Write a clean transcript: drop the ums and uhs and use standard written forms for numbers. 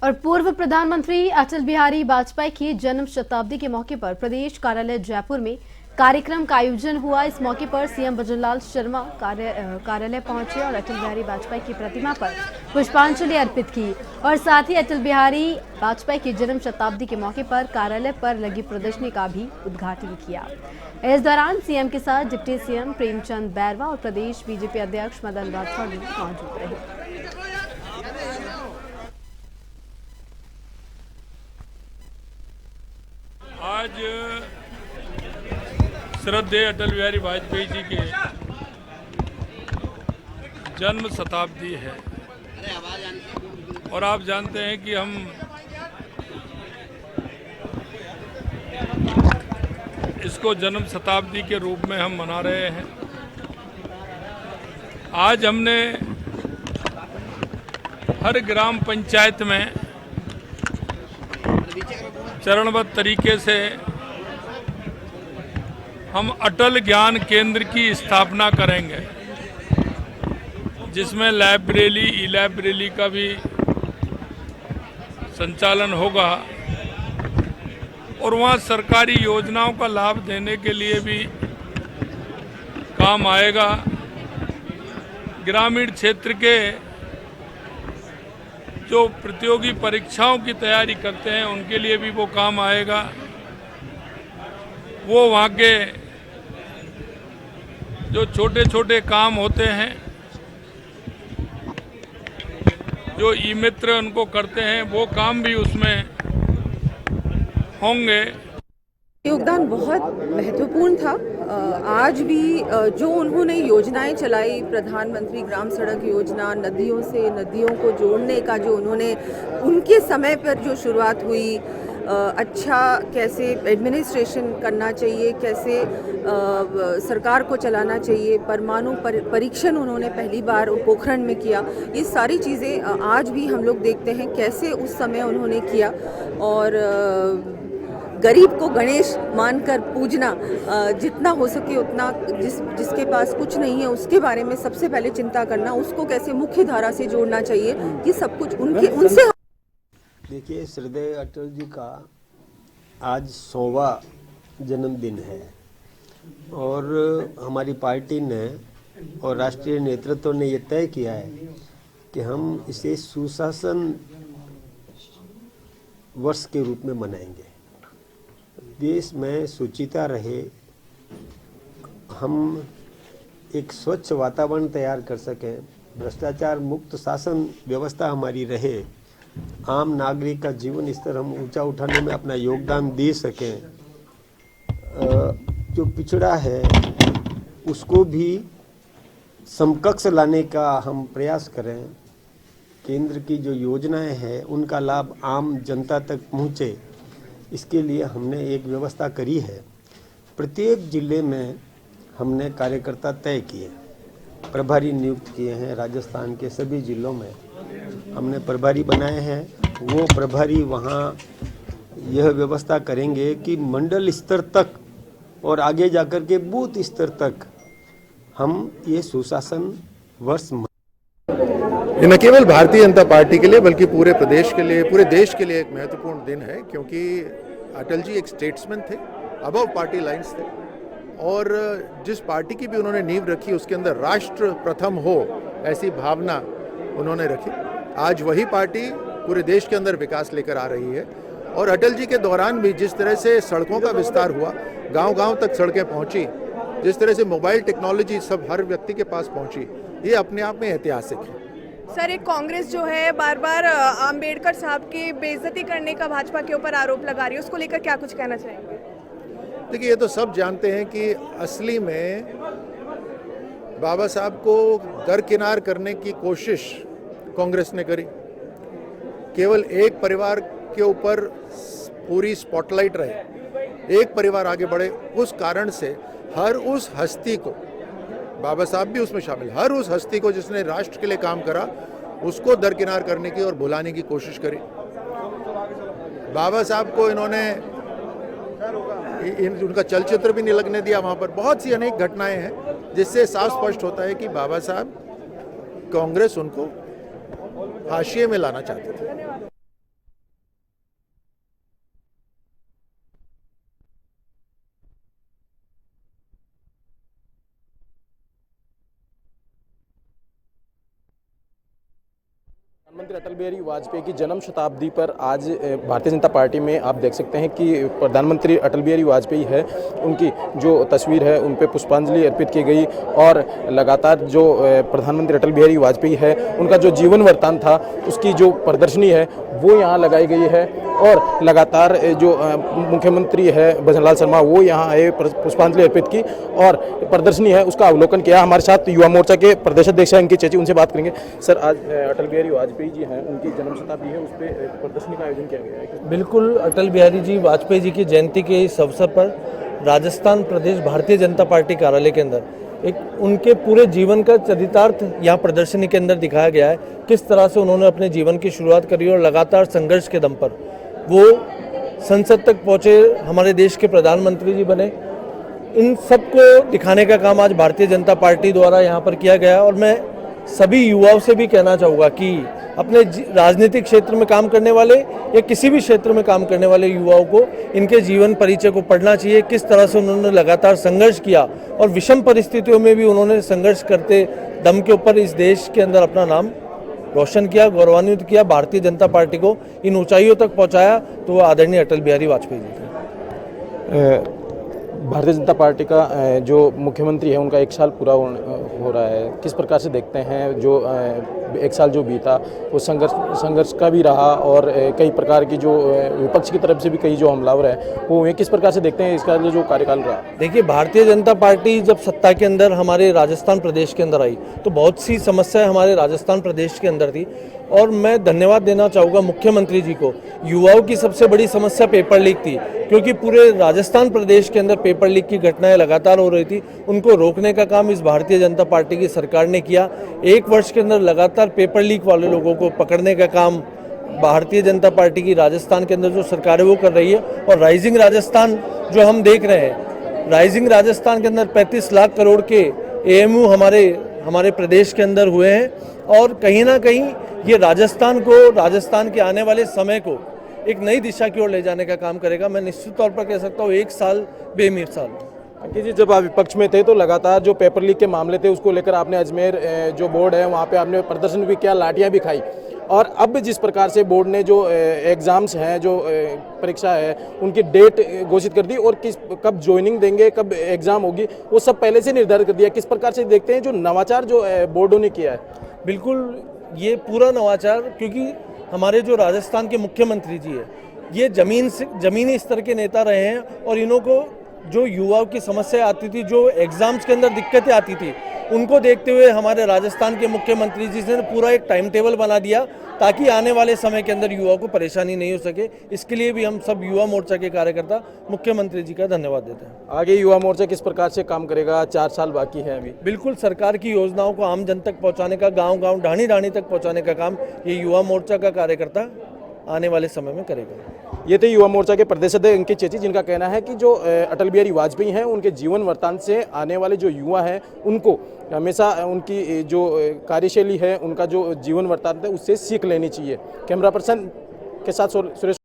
और पूर्व प्रधानमंत्री अटल बिहारी वाजपेयी की जन्म शताब्दी के मौके पर प्रदेश कार्यालय जयपुर में कार्यक्रम का आयोजन हुआ। इस मौके पर सीएम भजनलाल शर्मा कार्यालय पहुंचे और अटल बिहारी वाजपेयी की प्रतिमा पर पुष्पांजलि अर्पित की और साथ ही अटल बिहारी वाजपेयी की जन्म शताब्दी के मौके पर कार्यालय पर लगी प्रदर्शनी का भी उद्घाटन किया। इस दौरान सीएम के साथ डिप्टी सीएम प्रेमचंद बैरवा और प्रदेश बीजेपी अध्यक्ष मदन राठौड़ भी मौजूद रहे। आज श्रद्धेय अटल बिहारी वाजपेयी जी के जन्म शताब्दी है और आप जानते हैं कि हम इसको जन्म शताब्दी के रूप में हम मना रहे हैं। आज हमने हर ग्राम पंचायत में चरणबद्ध तरीके से हम अटल ज्ञान केंद्र की स्थापना करेंगे, जिसमें लाइब्रेरी, ई लाइब्रेरी का भी संचालन होगा और वहाँ सरकारी योजनाओं का लाभ देने के लिए भी काम आएगा। ग्रामीण क्षेत्र के जो प्रतियोगी परीक्षाओं की तैयारी करते हैं उनके लिए भी वो काम आएगा। वो वहाँ के जो छोटे छोटे काम होते हैं, जो ई मित्र उनको करते हैं, वो काम भी उसमें होंगे। योगदान बहुत महत्वपूर्ण था। आज भी जो उन्होंने योजनाएं चलाई, प्रधानमंत्री ग्राम सड़क योजना, नदियों से नदियों को जोड़ने का जो उन्होंने उनके समय पर जो शुरुआत हुई, अच्छा कैसे एडमिनिस्ट्रेशन करना चाहिए, कैसे सरकार को चलाना चाहिए, परमाणु परीक्षण उन्होंने पहली बार पोखरण में किया, ये सारी चीज़ें आज भी हम लोग देखते हैं कैसे उस समय उन्होंने किया। और गरीब को गणेश मानकर पूजना, जितना हो सके उतना, जिसके पास कुछ नहीं है उसके बारे में सबसे पहले चिंता करना, उसको कैसे मुख्य धारा से जोड़ना चाहिए, कि सब कुछ उनसे। देखिए, श्रद्धेय अटल जी का आज 100वां जन्मदिन है और हमारी पार्टी ने और राष्ट्रीय नेतृत्व ने ये तय किया है कि हम इसे सुशासन वर्ष के रूप में मनाएंगे। देश में शुचिता रहे, हम एक स्वच्छ वातावरण तैयार कर सकें, भ्रष्टाचार मुक्त शासन व्यवस्था हमारी रहे, आम नागरिक का जीवन स्तर हम ऊंचा उठाने में अपना योगदान दे सकें, जो पिछड़ा है उसको भी समकक्ष लाने का हम प्रयास करें, केंद्र की जो योजनाएं हैं उनका लाभ आम जनता तक पहुंचे, इसके लिए हमने एक व्यवस्था करी है। प्रत्येक जिले में हमने कार्यकर्ता तय किए, प्रभारी नियुक्त किए हैं। राजस्थान के सभी जिलों में हमने प्रभारी बनाए हैं। वो प्रभारी वहाँ यह व्यवस्था करेंगे कि मंडल स्तर तक और आगे जाकर के बूथ स्तर तक हम ये सुशासन वर्ष ये न केवल भारतीय जनता पार्टी के लिए बल्कि पूरे प्रदेश के लिए, पूरे देश के लिए एक महत्वपूर्ण दिन है, क्योंकि अटल जी एक स्टेट्समैन थे, अबव पार्टी लाइंस थे और जिस पार्टी की भी उन्होंने नींव रखी उसके अंदर राष्ट्र प्रथम हो ऐसी भावना उन्होंने रखी। आज वही पार्टी पूरे देश के अंदर विकास लेकर आ रही है और अटल जी के दौरान भी जिस तरह से सड़कों का विस्तार हुआ, गांव-गांव तक सड़कें पहुंची, जिस तरह से मोबाइल टेक्नोलॉजी सब हर व्यक्ति के पास पहुंची, ये अपने आप में ऐतिहासिक है। सर, एक कांग्रेस जो है बार बार अंबेडकर साहब की बेइज्जती करने का भाजपा के ऊपर आरोप लगा रही है, उसको लेकर क्या कुछ कहना चाहेंगे? देखिए, ये तो सब जानते हैं कि असली में बाबा साहब को दरकिनार करने की कोशिश कांग्रेस ने करी। केवल एक परिवार के ऊपर पूरी स्पॉटलाइट रहे, एक परिवार आगे बढ़े, उस कारण से हर उस हस्ती को, बाबा साहब भी उसमें शामिल, हर उस हस्ती को जिसने राष्ट्र के लिए काम करा उसको दरकिनार करने की और भुलाने की कोशिश करी। बाबा साहब को इन्होंने उनका चलचित्र भी नहीं लगने दिया वहाँ पर। बहुत सी अनेक घटनाएं हैं जिससे साफ स्पष्ट होता है कि बाबा साहब, कांग्रेस उनको हाशिए में लाना चाहती थी। प्रधानमंत्री अटल बिहारी वाजपेयी की जन्म शताब्दी पर आज भारतीय जनता पार्टी में आप देख सकते हैं कि प्रधानमंत्री अटल बिहारी वाजपेयी है, उनकी जो तस्वीर है उन पे पुष्पांजलि अर्पित की गई और लगातार जो प्रधानमंत्री अटल बिहारी वाजपेयी है उनका जो जीवन वृत्तांत था उसकी जो प्रदर्शनी है वो यहाँ लगाई गई है और लगातार जो मुख्यमंत्री है भजनलाल शर्मा वो यहाँ आए, पुष्पांजलि अर्पित की और प्रदर्शनी है उसका अवलोकन किया। हमारे साथ युवा मोर्चा के प्रदेश अध्यक्ष हैं अंकित चेची, उनसे बात करेंगे। सर, आज अटल बिहारी वाजपेयी जी हैं, उनकी जन्म शताब्दी है, उस पर प्रदर्शनी का आयोजन किया गया है। बिल्कुल, अटल बिहारी जी वाजपेयी जी की जयंती के इस अवसर पर राजस्थान प्रदेश भारतीय जनता पार्टी कार्यालय के अंदर एक उनके पूरे जीवन का चरितार्थ यहाँ प्रदर्शनी के अंदर दिखाया गया है। किस तरह से उन्होंने अपने जीवन की शुरुआत करी और लगातार संघर्ष के दम पर वो संसद तक पहुँचे, हमारे देश के प्रधानमंत्री जी बने। इन सब को दिखाने का काम आज भारतीय जनता पार्टी द्वारा यहाँ पर किया गया और मैं सभी युवाओं से भी कहना चाहूँगा कि अपने राजनीतिक क्षेत्र में काम करने वाले या किसी भी क्षेत्र में काम करने वाले युवाओं को इनके जीवन परिचय को पढ़ना चाहिए। किस तरह से उन्होंने लगातार संघर्ष किया और विषम परिस्थितियों में भी उन्होंने संघर्ष करते दम के ऊपर इस देश के अंदर अपना नाम रोशन किया, गौरवान्वित किया, भारतीय जनता पार्टी को इन ऊंचाइयों तक पहुंचाया, तो वो आदरणीय अटल बिहारी वाजपेयी जी थे। भारतीय जनता पार्टी का जो मुख्यमंत्री है उनका 1 साल पूरा हो रहा है, किस प्रकार से देखते हैं जो 1 साल जो बीता वो संघर्ष का भी रहा और कई प्रकार की जो विपक्ष की तरफ से भी कई जो हमलावर है वो हुए, किस प्रकार से देखते हैं इसका जो कार्यकाल रहा? देखिए, भारतीय जनता पार्टी जब सत्ता के अंदर हमारे राजस्थान प्रदेश के अंदर आई तो बहुत सी समस्याएं हमारे राजस्थान प्रदेश के अंदर थी और मैं धन्यवाद देना चाहूँगा मुख्यमंत्री जी को। युवाओं की सबसे बड़ी समस्या पेपर लीक थी, क्योंकि पूरे राजस्थान प्रदेश के अंदर पेपर लीक की घटनाएं लगातार हो रही थी। उनको रोकने का काम इस भारतीय जनता पार्टी की सरकार ने किया। 1 वर्ष के अंदर लगातार पेपर लीक वाले लोगों को पकड़ने का काम भारतीय जनता पार्टी की राजस्थान के अंदर जो सरकार है वो कर रही है। और राइजिंग राजस्थान जो हम देख रहे हैं, राइजिंग राजस्थान के अंदर 35 लाख करोड़ के AMU हमारे प्रदेश के अंदर हुए हैं और कहीं ना कहीं ये राजस्थान के आने वाले समय को एक नई दिशा की ओर ले जाने का काम करेगा। मैं निश्चित तौर पर कह सकता हूँ 1 साल बेमिसाल। अंकित जी, जब आप विपक्ष में थे तो लगातार जो पेपर लीक के मामले थे उसको लेकर आपने अजमेर जो बोर्ड है वहाँ पे आपने प्रदर्शन भी किया, लाठियाँ भी खाई और अब जिस प्रकार से बोर्ड ने जो एग्ज़ाम्स हैं, जो परीक्षा है उनकी डेट घोषित कर दी और कब ज्वाइनिंग देंगे, कब एग्ज़ाम होगी, वो सब पहले से निर्धारित कर दिया। किस प्रकार से देखते हैं जो नवाचार जो बोर्डों ने किया है? बिल्कुल, ये पूरा नवाचार, क्योंकि हमारे जो राजस्थान के मुख्यमंत्री जी है ये जमीनी स्तर के नेता रहे हैं और इन्हों को जो युवाओं की समस्या आती थी, जो एग्ज़ाम्स के अंदर दिक्कतें आती थी, उनको देखते हुए हमारे राजस्थान के मुख्यमंत्री जी ने पूरा एक टाइम टेबल बना दिया ताकि आने वाले समय के अंदर युवाओं को परेशानी नहीं हो सके। इसके लिए भी हम सब युवा मोर्चा के कार्यकर्ता मुख्यमंत्री जी का धन्यवाद देते हैं। आगे युवा मोर्चा किस प्रकार से काम करेगा? 4 साल बाकी है अभी। बिल्कुल, सरकार की योजनाओं को आम जन तक पहुंचाने का, गांव-गांव, ढाणी-ढाणी तक पहुंचाने का काम ये युवा मोर्चा का कार्यकर्ता आने वाले समय में करेगा। ये थे युवा मोर्चा के प्रदेश अध्यक्ष अंकित चेची, जिनका कहना है कि जो अटल बिहारी वाजपेयी हैं उनके जीवन वृत्तांत से आने वाले जो युवा हैं उनको हमेशा उनकी जो कार्यशैली है, उनका जो जीवन वृत्तांत है उससे सीख लेनी चाहिए। कैमरा पर्सन के साथ सुरेश।